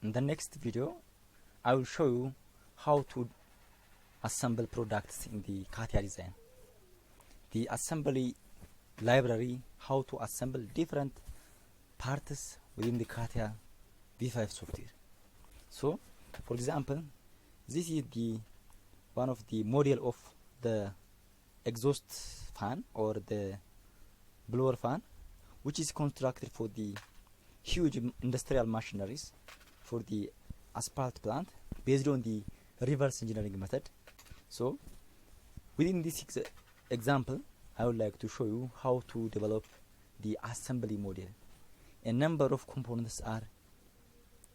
In the next video, I will show you how to assemble products in the catia design. The assembly library, how to assemble different parts within the catia V5 software. So, for example, this is the one of the model of the exhaust fan or the blower fan, which is constructed for the huge industrial machineries for the asphalt plant based on the reverse engineering method. So within this example, I would like to show you how to develop the assembly model. A number of components are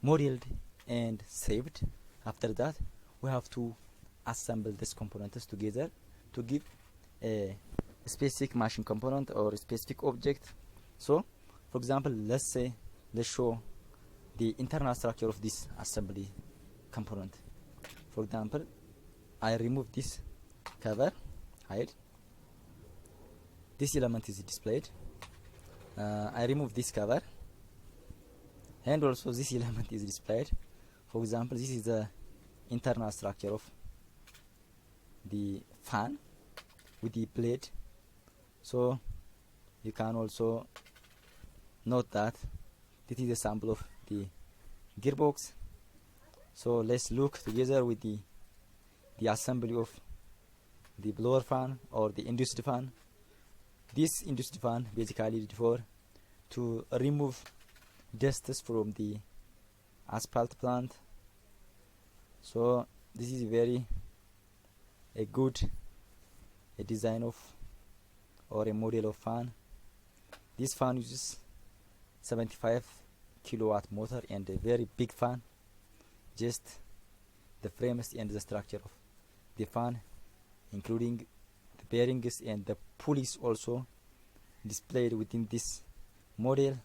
modeled and saved. After that, we have to assemble these components together to give a specific machine component or a specific object. So for example, let's show the internal structure of this assembly component. For example, I remove this cover, hide. This element is displayed. I remove this cover, and also this element is displayed. For example, this is the internal structure of the fan with the blade. So you can also note that this is a sample of the gearbox. So let's look together with the assembly of the blower fan or the induced fan. This induced fan basically is for to remove dust from the asphalt plant. So this is very a good design of or a model of fan. This fan uses 75 kilowatt motor and a very big fan. Just the frames and the structure of the fan, including the bearings and the pulleys, also displayed within this model.